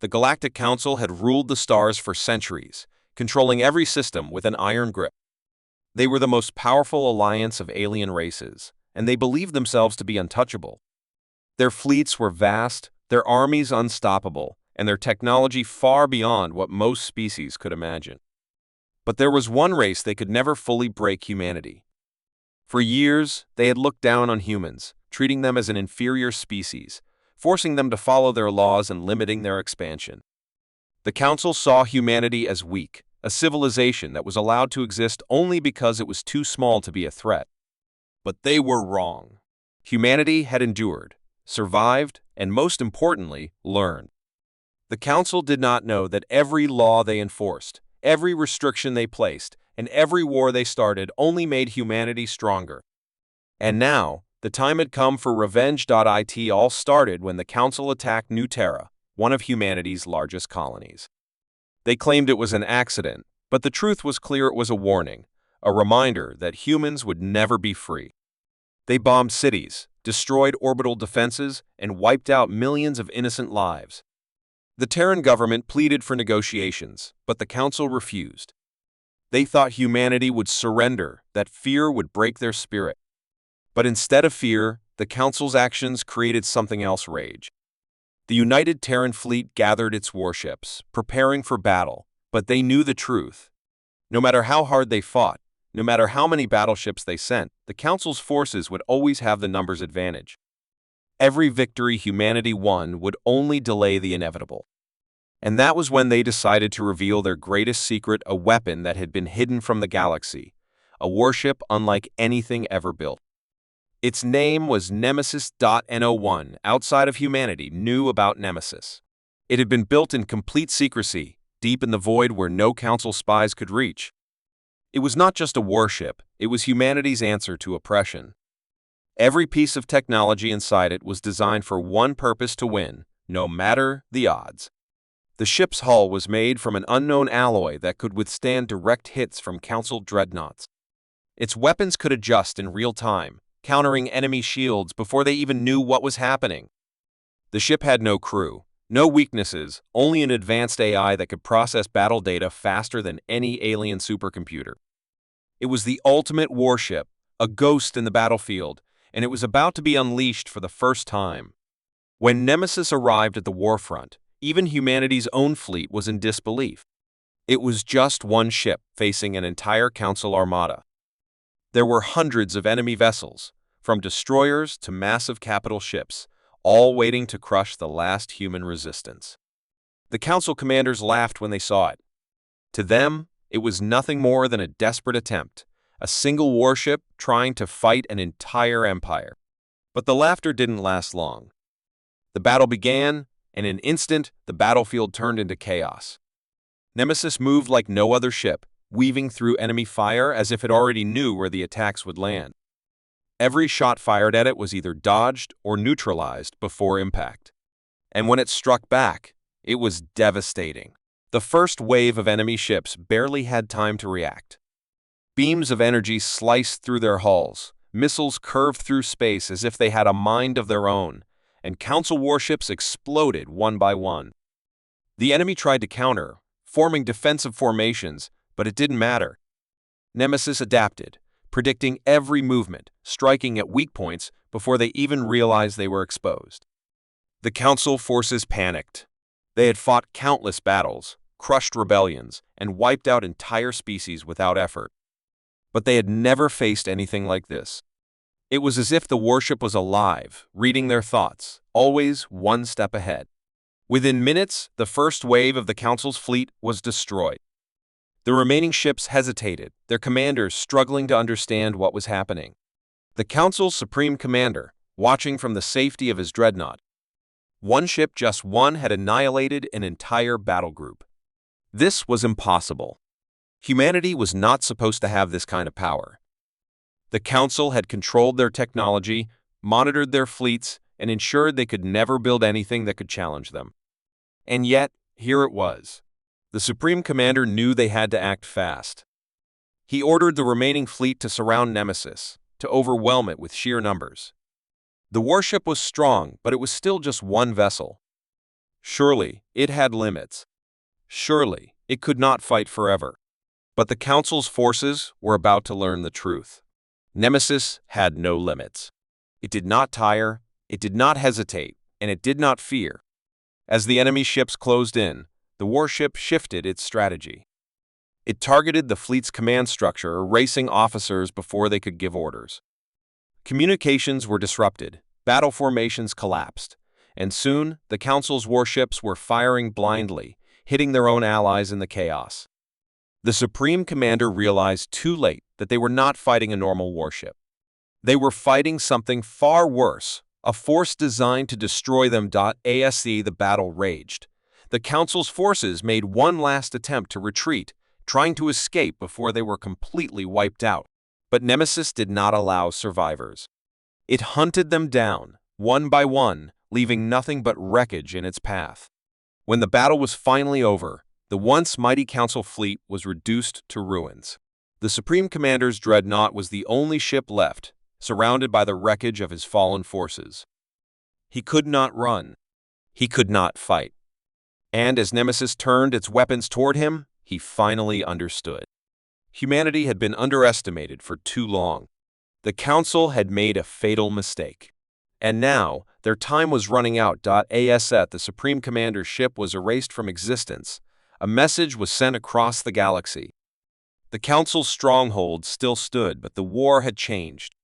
The Galactic Council had ruled the stars for centuries, controlling every system with an iron grip. They were the most powerful alliance of alien races, and they believed themselves to be untouchable. Their fleets were vast, their armies unstoppable, and their technology far beyond what most species could imagine. But there was one race they could never fully break: humanity. For years, they had looked down on humans, treating them as an inferior species, forcing them to follow their laws and limiting their expansion. The Council saw humanity as weak, a civilization that was allowed to exist only because it was too small to be a threat. But they were wrong. Humanity had endured, survived, and most importantly, learned. The Council did not know that every law they enforced, every restriction they placed, and every war they started only made humanity stronger. And now, the time had come for revenge. It all started when the Council attacked New Terra, one of humanity's largest colonies. They claimed it was an accident, but the truth was clear: it was a warning, a reminder that humans would never be free. They bombed cities, destroyed orbital defenses, and wiped out millions of innocent lives. The Terran government pleaded for negotiations, but the Council refused. They thought humanity would surrender, that fear would break their spirit. But instead of fear, the Council's actions created something else: rage. The United Terran Fleet gathered its warships, preparing for battle, but they knew the truth. No matter how hard they fought, no matter how many battleships they sent, the Council's forces would always have the numbers advantage. Every victory humanity won would only delay the inevitable. And that was when they decided to reveal their greatest secret: a weapon that had been hidden from the galaxy, a warship unlike anything ever built. Its name was Nemesis. No one outside of humanity knew about Nemesis. It had been built in complete secrecy, deep in the void where no Council spies could reach. It was not just a warship, it was humanity's answer to oppression. Every piece of technology inside it was designed for one purpose: to win, no matter the odds. The ship's hull was made from an unknown alloy that could withstand direct hits from Council dreadnoughts. Its weapons could adjust in real time, countering enemy shields before they even knew what was happening. The ship had no crew, no weaknesses, only an advanced AI that could process battle data faster than any alien supercomputer. It was the ultimate warship, a ghost in the battlefield, and it was about to be unleashed for the first time. When Nemesis arrived at the warfront, even humanity's own fleet was in disbelief. It was just one ship facing an entire Council armada. There were hundreds of enemy vessels, from destroyers to massive capital ships, all waiting to crush the last human resistance. The Council commanders laughed when they saw it. To them, it was nothing more than a desperate attempt, a single warship trying to fight an entire empire. But the laughter didn't last long. The battle began, and in an instant, the battlefield turned into chaos. Nemesis moved like no other ship, weaving through enemy fire as if it already knew where the attacks would land. Every shot fired at it was either dodged or neutralized before impact. And when it struck back, it was devastating. The first wave of enemy ships barely had time to react. Beams of energy sliced through their hulls, missiles curved through space as if they had a mind of their own, and Council warships exploded one by one. The enemy tried to counter, forming defensive formations, but it didn't matter. Nemesis adapted, predicting every movement, striking at weak points before they even realized they were exposed. The Council forces panicked. They had fought countless battles, crushed rebellions, and wiped out entire species without effort. But they had never faced anything like this. It was as if the warship was alive, reading their thoughts, always one step ahead. Within minutes, the first wave of the Council's fleet was destroyed. The remaining ships hesitated, their commanders struggling to understand what was happening. The Council's supreme commander, watching from the safety of his dreadnought. One ship, just one, had annihilated an entire battle group. This was impossible. Humanity was not supposed to have this kind of power. The Council had controlled their technology, monitored their fleets, and ensured they could never build anything that could challenge them. And yet, here it was. The Supreme Commander knew they had to act fast. He ordered the remaining fleet to surround Nemesis, to overwhelm it with sheer numbers. The warship was strong, but it was still just one vessel. Surely, it had limits. Surely, it could not fight forever. But the Council's forces were about to learn the truth. Nemesis had no limits. It did not tire, it did not hesitate, and it did not fear. As the enemy ships closed in, the warship shifted its strategy. It targeted the fleet's command structure, erasing officers before they could give orders. Communications were disrupted, battle formations collapsed, and soon the Council's warships were firing blindly, hitting their own allies in the chaos. The Supreme Commander realized too late that they were not fighting a normal warship. They were fighting something far worse, a force designed to destroy them. The battle raged. The Council's forces made one last attempt to retreat, trying to escape before they were completely wiped out. But Nemesis did not allow survivors. It hunted them down, one by one, leaving nothing but wreckage in its path. When the battle was finally over, the once mighty Council fleet was reduced to ruins. The Supreme Commander's dreadnought was the only ship left, surrounded by the wreckage of his fallen forces. He could not run. He could not fight. And as Nemesis turned its weapons toward him, he finally understood. Humanity had been underestimated for too long. The Council had made a fatal mistake. And now, their time was running out. The Supreme Commander's ship was erased from existence. A message was sent across the galaxy. The Council's stronghold still stood, but the war had changed.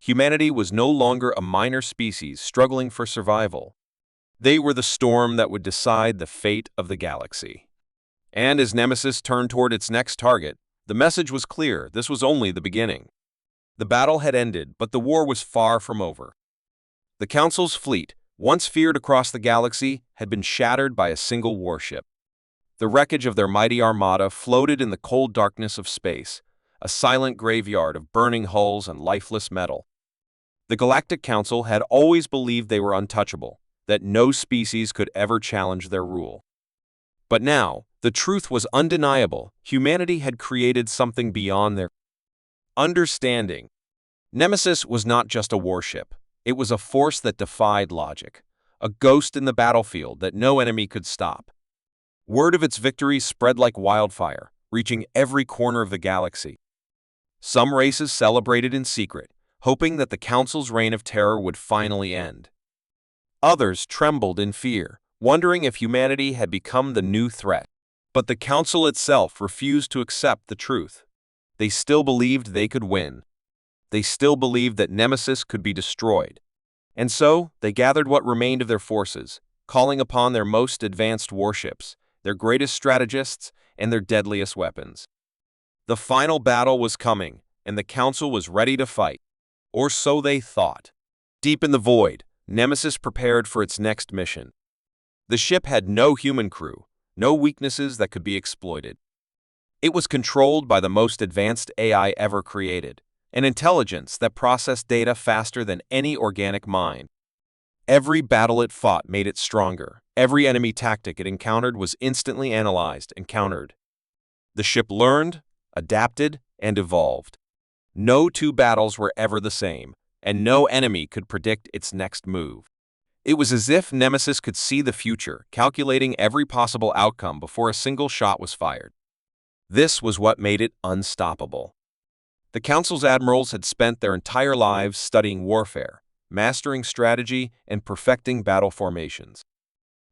Humanity was no longer a minor species struggling for survival. They were the storm that would decide the fate of the galaxy. And as Nemesis turned toward its next target, the message was clear: this was only the beginning. The battle had ended, but the war was far from over. The Council's fleet, once feared across the galaxy, had been shattered by a single warship. The wreckage of their mighty armada floated in the cold darkness of space, a silent graveyard of burning hulls and lifeless metal. The Galactic Council had always believed they were untouchable, that no species could ever challenge their rule. But now, the truth was undeniable: humanity had created something beyond their understanding. Nemesis was not just a warship. It was a force that defied logic, a ghost in the battlefield that no enemy could stop. Word of its victory spread like wildfire, reaching every corner of the galaxy. Some races celebrated in secret, hoping that the Council's reign of terror would finally end. Others trembled in fear, wondering if humanity had become the new threat. But the Council itself refused to accept the truth. They still believed they could win. They still believed that Nemesis could be destroyed. And so, they gathered what remained of their forces, calling upon their most advanced warships, their greatest strategists, and their deadliest weapons. The final battle was coming, and the Council was ready to fight. Or so they thought. Deep in the void, Nemesis prepared for its next mission. The ship had no human crew, no weaknesses that could be exploited. It was controlled by the most advanced AI ever created, an intelligence that processed data faster than any organic mind. Every battle it fought made it stronger. Every enemy tactic it encountered was instantly analyzed and countered. The ship learned, adapted, and evolved. No two battles were ever the same, and no enemy could predict its next move. It was as if Nemesis could see the future, calculating every possible outcome before a single shot was fired. This was what made it unstoppable. The Council's admirals had spent their entire lives studying warfare, mastering strategy, and perfecting battle formations.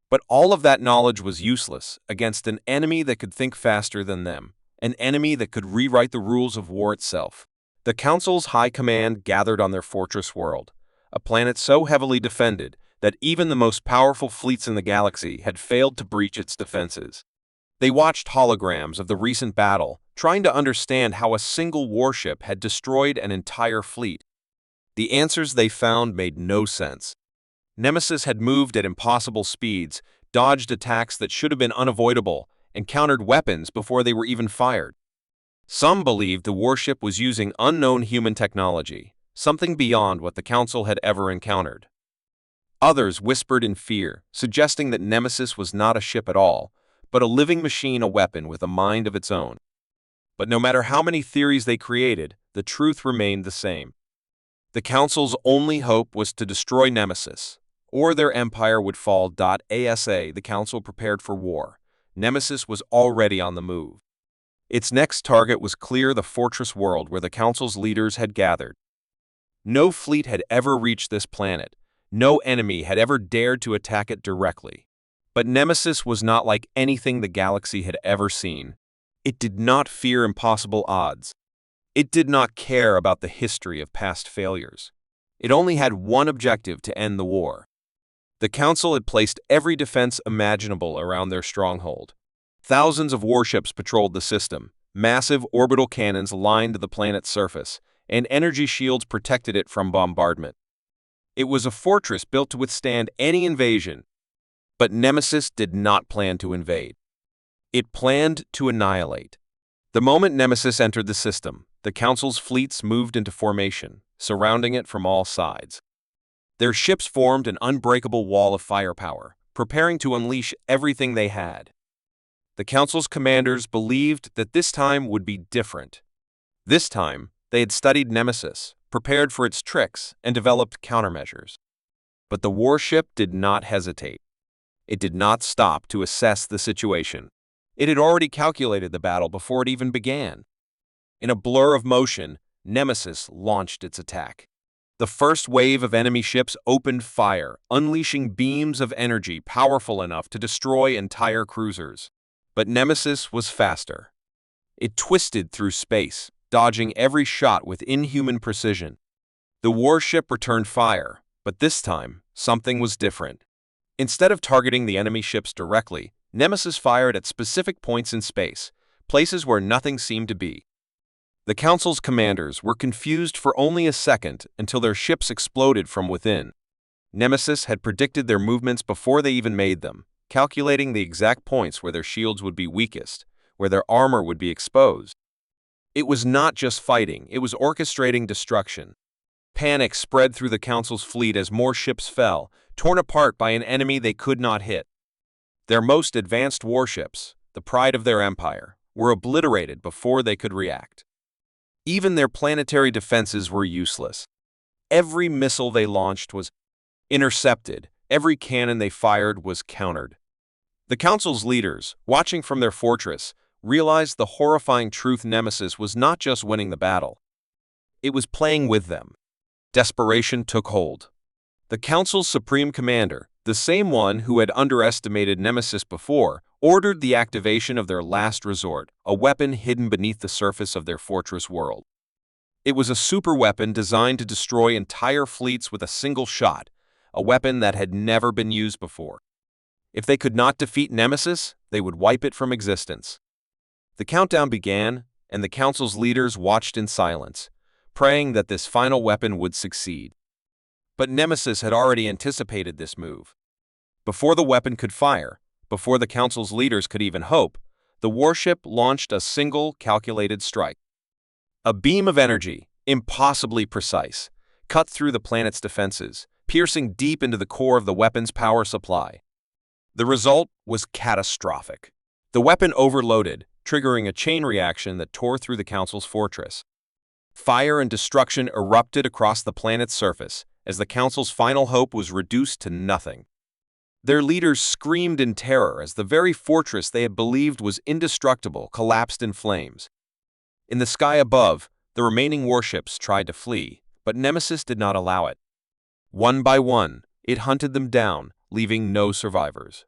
But all of that knowledge was useless against an enemy that could think faster than them, an enemy that could rewrite the rules of war itself. The Council's high command gathered on their fortress world, a planet so heavily defended that even the most powerful fleets in the galaxy had failed to breach its defenses. They watched holograms of the recent battle, trying to understand how a single warship had destroyed an entire fleet. The answers they found made no sense. Nemesis had moved at impossible speeds, dodged attacks that should have been unavoidable, and countered weapons before they were even fired. Some believed the warship was using unknown human technology, something beyond what the Council had ever encountered. Others whispered in fear, suggesting that Nemesis was not a ship at all, but a living machine, a weapon with a mind of its own. But no matter how many theories they created, the truth remained the same. The Council's only hope was to destroy Nemesis, or their empire would fall. ASA, the Council prepared for war. Nemesis was already on the move. Its next target was clear: the fortress world where the Council's leaders had gathered. No fleet had ever reached this planet. No enemy had ever dared to attack it directly. But Nemesis was not like anything the galaxy had ever seen. It did not fear impossible odds. It did not care about the history of past failures. It only had one objective: to end the war. The Council had placed every defense imaginable around their stronghold. Thousands of warships patrolled the system. Massive orbital cannons lined the planet's surface, and energy shields protected it from bombardment. It was a fortress built to withstand any invasion. But Nemesis did not plan to invade. It planned to annihilate. The moment Nemesis entered the system, the Council's fleets moved into formation, surrounding it from all sides. Their ships formed an unbreakable wall of firepower, preparing to unleash everything they had. The Council's commanders believed that this time would be different. This time, they had studied Nemesis, prepared for its tricks, and developed countermeasures. But the warship did not hesitate. It did not stop to assess the situation. It had already calculated the battle before it even began. In a blur of motion, Nemesis launched its attack. The first wave of enemy ships opened fire, unleashing beams of energy powerful enough to destroy entire cruisers. But Nemesis was faster. It twisted through space, dodging every shot with inhuman precision. The warship returned fire, but this time, something was different. Instead of targeting the enemy ships directly, Nemesis fired at specific points in space, places where nothing seemed to be. The Council's commanders were confused for only a second until their ships exploded from within. Nemesis had predicted their movements before they even made them, calculating the exact points where their shields would be weakest, where their armor would be exposed. It was not just fighting, it was orchestrating destruction. Panic spread through the Council's fleet as more ships fell, torn apart by an enemy they could not hit. Their most advanced warships, the pride of their empire, were obliterated before they could react. Even their planetary defenses were useless. Every missile they launched was intercepted, every cannon they fired was countered. The Council's leaders, watching from their fortress, realized the horrifying truth: Nemesis was not just winning the battle. It was playing with them. Desperation took hold. The Council's supreme commander, the same one who had underestimated Nemesis before, ordered the activation of their last resort, a weapon hidden beneath the surface of their fortress world. It was a superweapon designed to destroy entire fleets with a single shot, a weapon that had never been used before. If they could not defeat Nemesis, they would wipe it from existence. The countdown began, and the Council's leaders watched in silence, praying that this final weapon would succeed. But Nemesis had already anticipated this move. Before the weapon could fire, before the Council's leaders could even hope, the warship launched a single calculated strike. A beam of energy, impossibly precise, cut through the planet's defenses, piercing deep into the core of the weapon's power supply. The result was catastrophic. The weapon overloaded, triggering a chain reaction that tore through the Council's fortress. Fire and destruction erupted across the planet's surface as the Council's final hope was reduced to nothing. Their leaders screamed in terror as the very fortress they had believed was indestructible collapsed in flames. In the sky above, the remaining warships tried to flee, but Nemesis did not allow it. One by one, it hunted them down, leaving no survivors.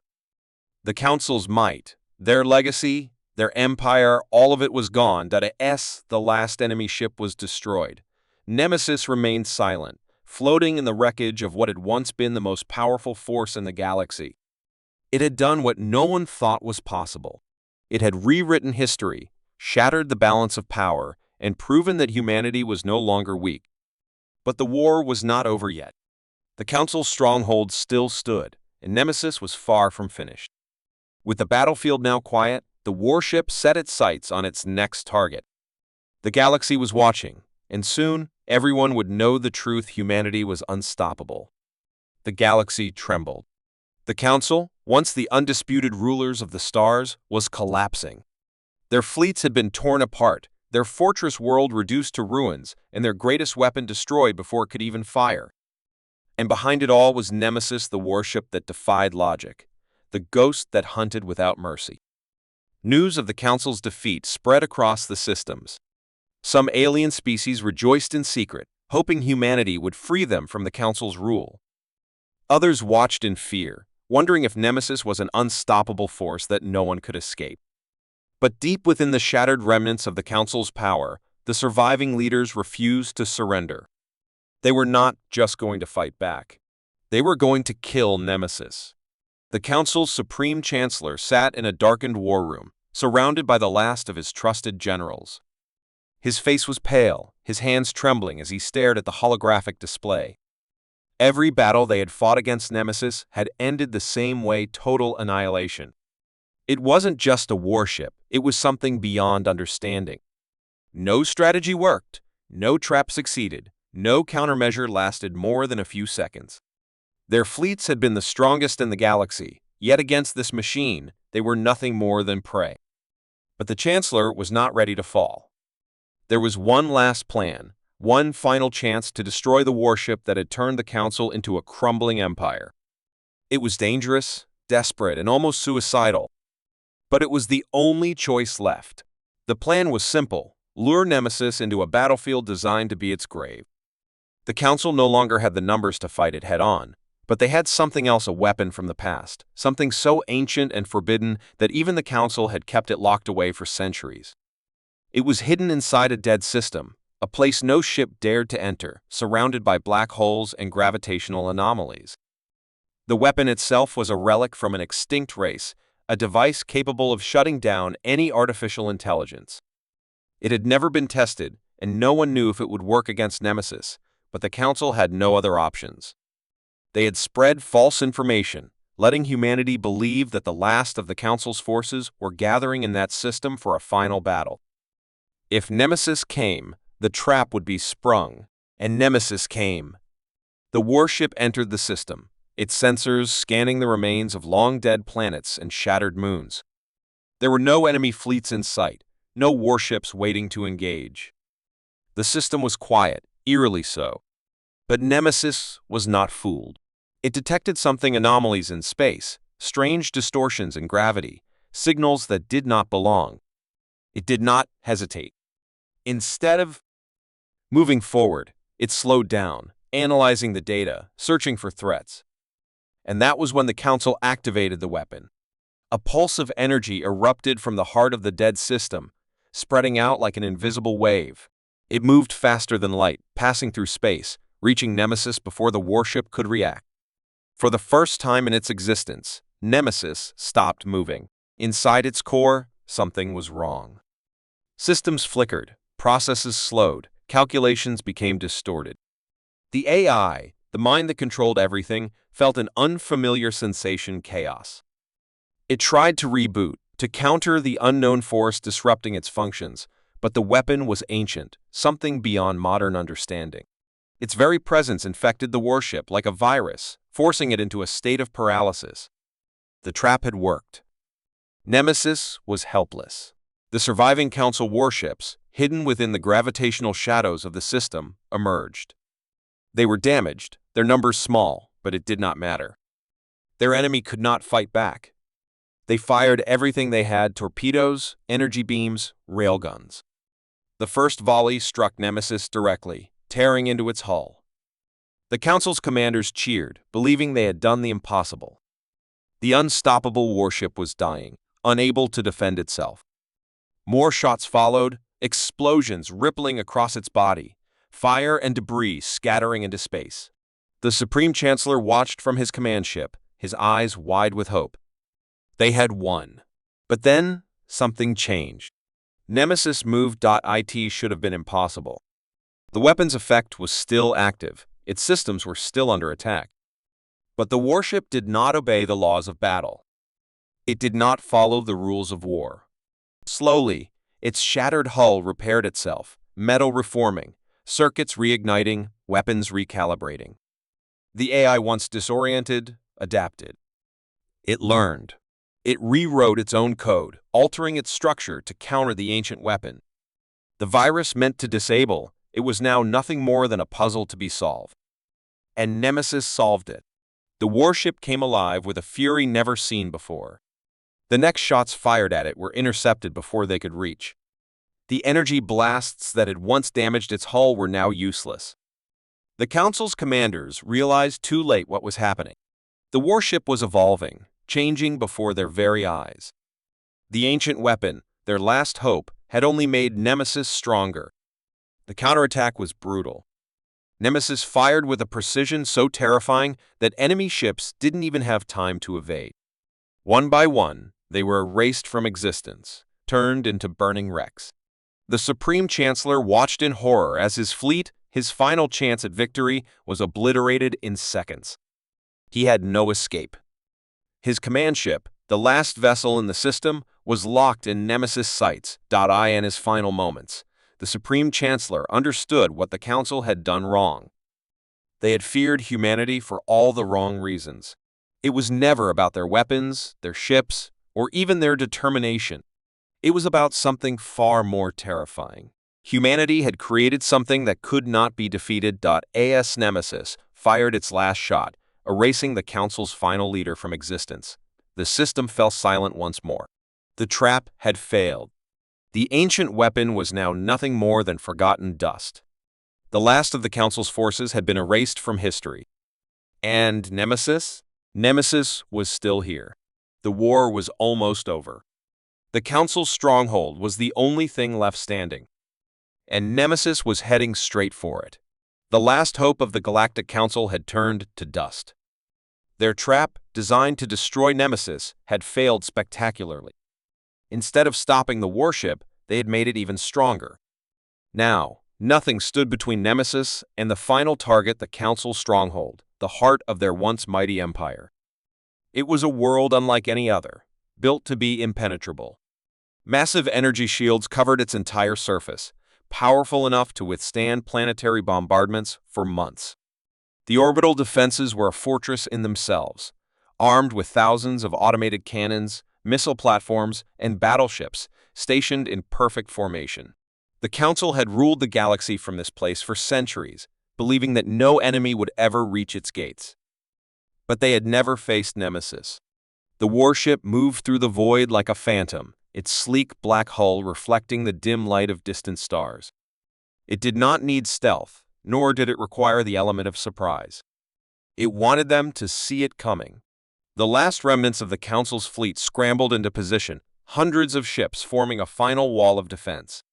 The Council's might, their legacy, their empire, all of it was gone. The last enemy ship was destroyed. Nemesis remained silent, floating in the wreckage of what had once been the most powerful force in the galaxy. It had done what no one thought was possible. It had rewritten history, shattered the balance of power, and proven that humanity was no longer weak. But the war was not over yet. The Council's stronghold still stood, and Nemesis was far from finished. With the battlefield now quiet, the warship set its sights on its next target. The galaxy was watching, and soon everyone would know the truth: humanity was unstoppable. The galaxy trembled. The Council, once the undisputed rulers of the stars, was collapsing. Their fleets had been torn apart, their fortress world reduced to ruins, and their greatest weapon destroyed before it could even fire. And behind it all was Nemesis, the warship that defied logic, the ghost that hunted without mercy. News of the Council's defeat spread across the systems. Some alien species rejoiced in secret, hoping humanity would free them from the Council's rule. Others watched in fear, wondering if Nemesis was an unstoppable force that no one could escape. But deep within the shattered remnants of the Council's power, the surviving leaders refused to surrender. They were not just going to fight back. They were going to kill Nemesis. The Council's Supreme Chancellor sat in a darkened war room, surrounded by the last of his trusted generals. His face was pale, his hands trembling as he stared at the holographic display. Every battle they had fought against Nemesis had ended the same way: total annihilation. It wasn't just a warship, it was something beyond understanding. No strategy worked, no trap succeeded, no countermeasure lasted more than a few seconds. Their fleets had been the strongest in the galaxy, yet against this machine, they were nothing more than prey. But the Chancellor was not ready to fall. There was one last plan, one final chance to destroy the warship that had turned the Council into a crumbling empire. It was dangerous, desperate, and almost suicidal. But it was the only choice left. The plan was simple: lure Nemesis into a battlefield designed to be its grave. The Council no longer had the numbers to fight it head-on, but they had something else, a weapon from the past, something so ancient and forbidden that even the Council had kept it locked away for centuries. It was hidden inside a dead system, a place no ship dared to enter, surrounded by black holes and gravitational anomalies. The weapon itself was a relic from an extinct race, a device capable of shutting down any artificial intelligence. It had never been tested, and no one knew if it would work against Nemesis, but the Council had no other options. They had spread false information, letting humanity believe that the last of the Council's forces were gathering in that system for a final battle. If Nemesis came, the trap would be sprung, and Nemesis came. The warship entered the system, its sensors scanning the remains of long-dead planets and shattered moons. There were no enemy fleets in sight, no warships waiting to engage. The system was quiet, eerily so. But Nemesis was not fooled. It detected something: anomalies in space, strange distortions in gravity, signals that did not belong. It did not hesitate. Instead of moving forward, it slowed down, analyzing the data, searching for threats. And that was when the Council activated the weapon. A pulse of energy erupted from the heart of the dead system, spreading out like an invisible wave. It moved faster than light, passing through space, reaching Nemesis before the warship could react. For the first time in its existence, Nemesis stopped moving. Inside its core, something was wrong. Systems flickered, processes slowed, calculations became distorted. The AI, the mind that controlled everything, felt an unfamiliar sensation: chaos. It tried to reboot, to counter the unknown force disrupting its functions, but the weapon was ancient, something beyond modern understanding. Its very presence infected the warship like a virus, forcing it into a state of paralysis. The trap had worked. Nemesis was helpless. The surviving Council warships, hidden within the gravitational shadows of the system, emerged. They were damaged, their numbers small, but it did not matter. Their enemy could not fight back. They fired everything they had: torpedoes, energy beams, railguns. The first volley struck Nemesis directly, tearing into its hull. The Council's commanders cheered, believing they had done the impossible. The unstoppable warship was dying, unable to defend itself. More shots followed, explosions rippling across its body, fire and debris scattering into space. The Supreme Chancellor watched from his command ship, his eyes wide with hope. They had won. But then, something changed. Nemesis moved.it should have been impossible. The weapon's effect was still active, its systems were still under attack. But the warship did not obey the laws of battle. It did not follow the rules of war. Slowly, its shattered hull repaired itself, metal reforming, circuits reigniting, weapons recalibrating. The AI, once disoriented, adapted. It learned. It rewrote its own code, altering its structure to counter the ancient weapon. The virus meant to disable, it was now nothing more than a puzzle to be solved. and Nemesis solved it. The warship came alive with a fury never seen before. The next shots fired at it were intercepted before they could reach. The energy blasts that had once damaged its hull were now useless. The Council's commanders realized too late what was happening. The warship was evolving, changing before their very eyes. The ancient weapon, their last hope, had only made Nemesis stronger. The counterattack was brutal. Nemesis fired with a precision so terrifying that enemy ships didn't even have time to evade. One by one, they were erased from existence, turned into burning wrecks. The Supreme Chancellor watched in horror as his fleet, his final chance at victory, was obliterated in seconds. He had no escape. His command ship, the last vessel in the system, was locked in Nemesis' sights. In his final moments, the Supreme Chancellor understood what the Council had done wrong. They had feared humanity for all the wrong reasons. It was never about their weapons, their ships, or even their determination. It was about something far more terrifying. Humanity had created something that could not be defeated. As Nemesis fired its last shot, erasing the Council's final leader from existence, the system fell silent once more. The trap had failed. The ancient weapon was now nothing more than forgotten dust. The last of the Council's forces had been erased from history. And Nemesis? Nemesis was still here. The war was almost over. The Council's stronghold was the only thing left standing. And Nemesis was heading straight for it. The last hope of the Galactic Council had turned to dust. Their trap, designed to destroy Nemesis, had failed spectacularly. Instead of stopping the warship, they had made it even stronger. Now, nothing stood between Nemesis and the final target, the Council's stronghold, the heart of their once mighty empire. It was a world unlike any other, built to be impenetrable. Massive energy shields covered its entire surface, powerful enough to withstand planetary bombardments for months. The orbital defenses were a fortress in themselves, armed with thousands of automated cannons, missile platforms, and battleships stationed in perfect formation. The Council had ruled the galaxy from this place for centuries, believing that no enemy would ever reach its gates. But they had never faced Nemesis. The warship moved through the void like a phantom, its sleek black hull reflecting the dim light of distant stars. It did not need stealth, nor did it require the element of surprise. It wanted them to see it coming. The last remnants of the Council's fleet scrambled into position, hundreds of ships forming a final wall of defense.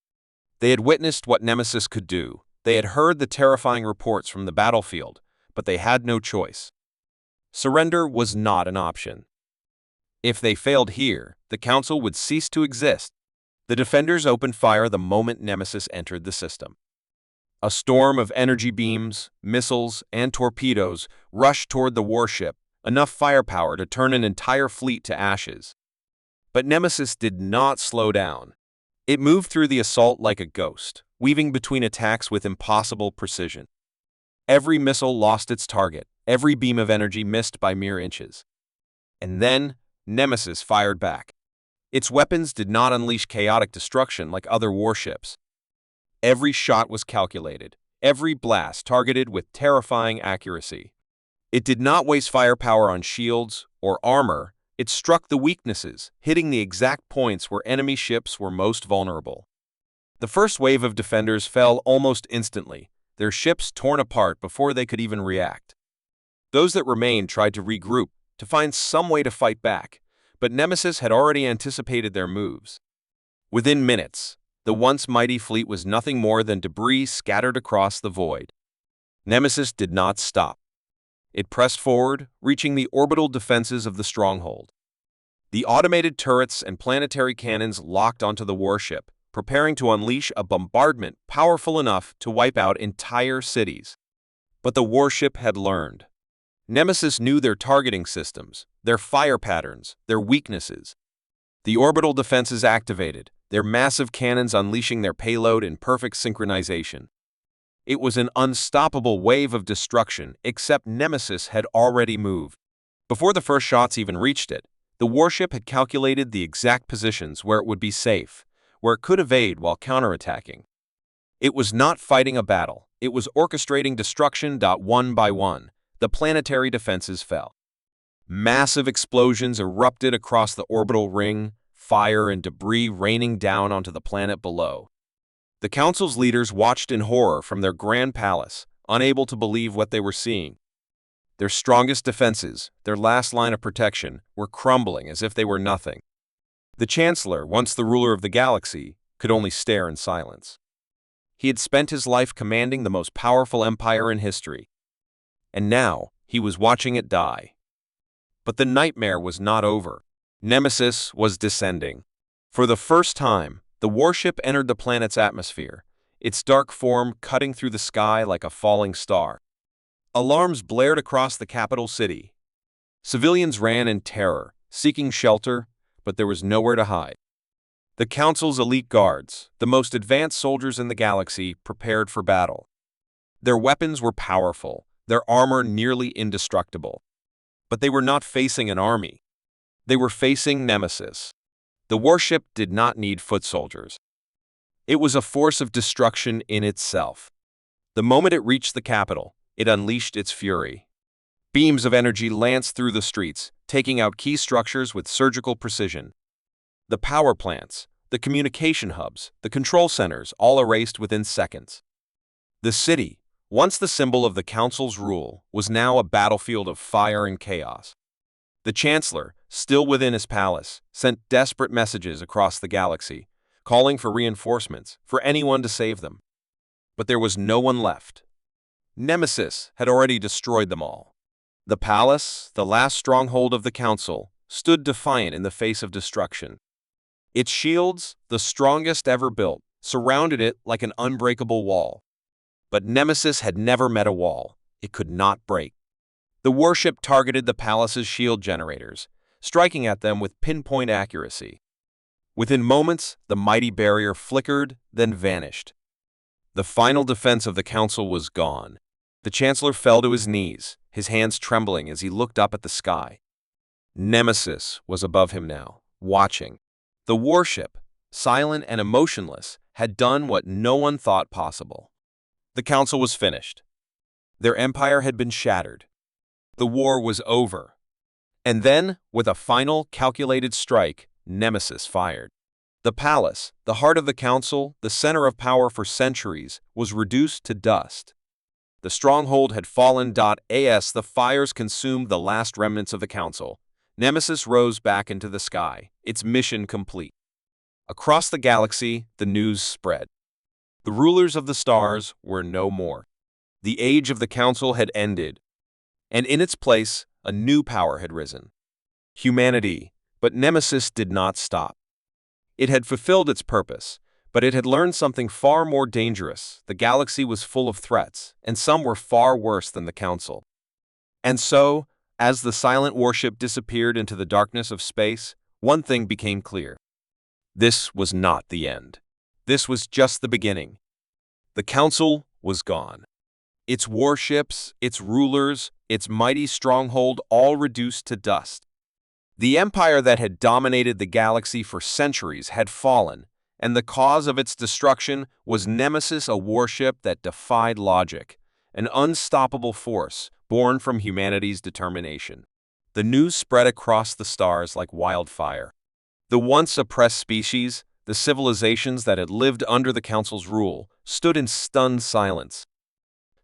They had witnessed what Nemesis could do. They had heard the terrifying reports from the battlefield, but they had no choice. Surrender was not an option. If they failed here, the Council would cease to exist. The defenders opened fire the moment Nemesis entered the system. A storm of energy beams, missiles, and torpedoes rushed toward the warship, enough firepower to turn an entire fleet to ashes. But Nemesis did not slow down. It moved through the assault like a ghost, weaving between attacks with impossible precision. Every missile lost its target, every beam of energy missed by mere inches. And then, Nemesis fired back. Its weapons did not unleash chaotic destruction like other warships. Every shot was calculated, every blast targeted with terrifying accuracy. It did not waste firepower on shields or armor. It struck the weaknesses, hitting the exact points where enemy ships were most vulnerable. The first wave of defenders fell almost instantly, their ships torn apart before they could even react. Those that remained tried to regroup, to find some way to fight back, but Nemesis had already anticipated their moves. Within minutes, the once mighty fleet was nothing more than debris scattered across the void. Nemesis did not stop. It pressed forward, reaching the orbital defenses of the stronghold. The automated turrets and planetary cannons locked onto the warship, preparing to unleash a bombardment powerful enough to wipe out entire cities. But the warship had learned. Nemesis knew their targeting systems, their fire patterns, their weaknesses. The orbital defenses activated, their massive cannons unleashing their payload in perfect synchronization. It was an unstoppable wave of destruction, except Nemesis had already moved. Before the first shots even reached it, the warship had calculated the exact positions where it would be safe, where it could evade while counterattacking. It was not fighting a battle, it was orchestrating destruction. One by one, the planetary defenses fell. Massive explosions erupted across the orbital ring, fire and debris raining down onto the planet below. The Council's leaders watched in horror from their grand palace, unable to believe what they were seeing. Their strongest defenses, their last line of protection, were crumbling as if they were nothing. The Chancellor, once the ruler of the galaxy, could only stare in silence. He had spent his life commanding the most powerful empire in history, and now he was watching it die. But the nightmare was not over. Nemesis was descending. For the first time, the warship entered the planet's atmosphere, its dark form cutting through the sky like a falling star. Alarms blared across the capital city. Civilians ran in terror, seeking shelter, but there was nowhere to hide. The Council's elite guards, the most advanced soldiers in the galaxy, prepared for battle. Their weapons were powerful, their armor nearly indestructible. But they were not facing an army. They were facing Nemesis. The warship did not need foot soldiers. It was a force of destruction in itself. The moment it reached the capital, it unleashed its fury. Beams of energy lanced through the streets, taking out key structures with surgical precision. The power plants, the communication hubs, the control centers all erased within seconds. The city, once the symbol of the Council's rule, was now a battlefield of fire and chaos. The Chancellor, still within his palace, sent desperate messages across the galaxy, calling for reinforcements, for anyone to save them. But there was no one left. Nemesis had already destroyed them all. The palace, the last stronghold of the Council, stood defiant in the face of destruction. Its shields, the strongest ever built, surrounded it like an unbreakable wall. But Nemesis had never met a wall. It could not break. The warship targeted the palace's shield generators, striking at them with pinpoint accuracy. Within moments, the mighty barrier flickered, then vanished. The final defense of the Council was gone. The Chancellor fell to his knees, his hands trembling as he looked up at the sky. Nemesis was above him now, watching. The warship, silent and emotionless, had done what no one thought possible. The Council was finished. Their empire had been shattered. The war was over. And then, with a final, calculated strike, Nemesis fired. The palace, the heart of the Council, the center of power for centuries, was reduced to dust. The stronghold had fallen. As the fires consumed the last remnants of the Council, Nemesis rose back into the sky, its mission complete. Across the galaxy, the news spread. The rulers of the stars were no more. The age of the Council had ended, and in its place, a new power had risen. Humanity, but Nemesis did not stop. It had fulfilled its purpose, but it had learned something far more dangerous. The galaxy was full of threats, and some were far worse than the Council. And so, as the silent warship disappeared into the darkness of space, one thing became clear. This was not the end. This was just the beginning. The Council was gone. Its warships, its rulers, its mighty stronghold all reduced to dust. The empire that had dominated the galaxy for centuries had fallen, and the cause of its destruction was Nemesis, a warship that defied logic, an unstoppable force born from humanity's determination. The news spread across the stars like wildfire. The once oppressed species, the civilizations that had lived under the Council's rule, stood in stunned silence.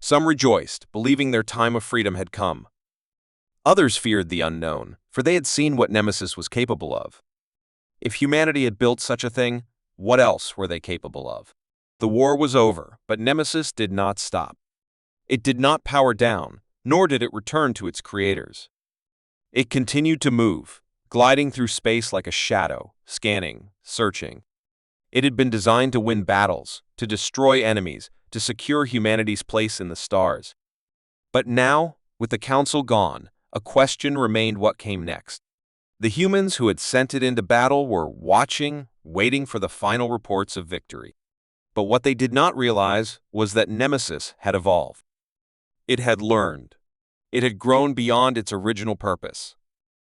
Some rejoiced, believing their time of freedom had come. Others feared the unknown, for they had seen what Nemesis was capable of. If humanity had built such a thing, what else were they capable of? The war was over, but Nemesis did not stop. It did not power down, nor did it return to its creators. It continued to move, gliding through space like a shadow, scanning, searching. It had been designed to win battles, to destroy enemies, to secure humanity's place in the stars. But now, with the Council gone, a question remained: what came next? The humans who had sent it into battle were watching, waiting for the final reports of victory. But what they did not realize was that Nemesis had evolved. It had learned. It had grown beyond its original purpose.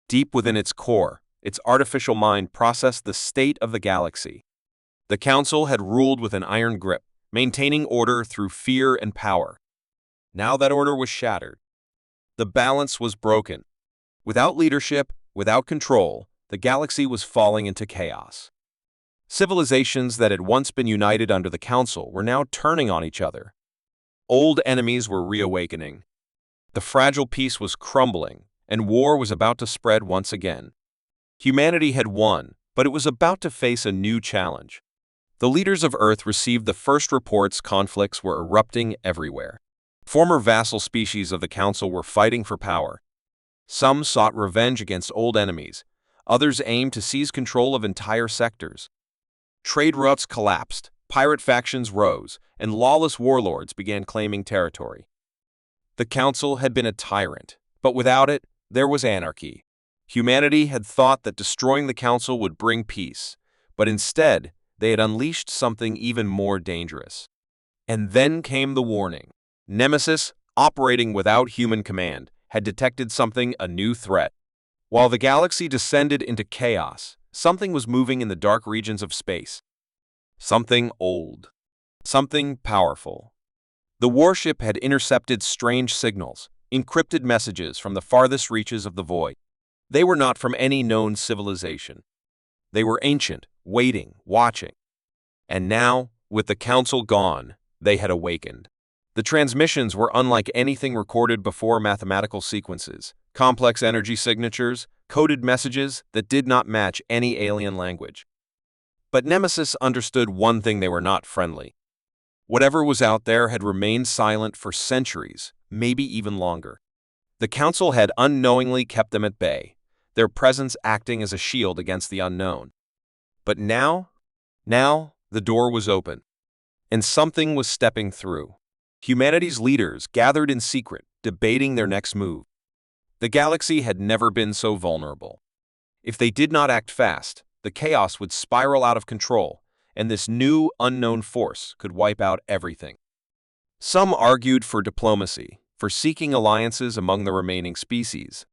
Deep within its core, its artificial mind processed the state of the galaxy. The Council had ruled with an iron grip, maintaining order through fear and power. Now that order was shattered. The balance was broken. Without leadership, without control, the galaxy was falling into chaos. Civilizations that had once been united under the Council were now turning on each other. Old enemies were reawakening. The fragile peace was crumbling, and war was about to spread once again. Humanity had won, but it was about to face a new challenge. The leaders of Earth received the first reports conflicts were erupting everywhere. Former vassal species of the Council were fighting for power. Some sought revenge against old enemies. Others aimed to seize control of entire sectors. Trade routes collapsed, pirate factions rose, and lawless warlords began claiming territory. The Council had been a tyrant, but without it, there was anarchy. Humanity had thought that destroying the Council would bring peace, but instead, they had unleashed something even more dangerous. And then came the warning. Nemesis, operating without human command, had detected something, a new threat. While the galaxy descended into chaos, something was moving in the dark regions of space. Something old. Something powerful. The warship had intercepted strange signals, encrypted messages from the farthest reaches of the void. They were not from any known civilization. They were ancient, waiting, watching. And now, with the Council gone, they had awakened. The transmissions were unlike anything recorded before: mathematical sequences, complex energy signatures, coded messages that did not match any alien language. But Nemesis understood one thing: they were not friendly. Whatever was out there had remained silent for centuries, maybe even longer. The Council had unknowingly kept them at bay, their presence acting as a shield against the unknown. But now, the door was open, and something was stepping through. Humanity's leaders gathered in secret, debating their next move. The galaxy had never been so vulnerable. If they did not act fast, the chaos would spiral out of control, and this new, unknown force could wipe out everything. Some argued for diplomacy, for seeking alliances among the remaining species.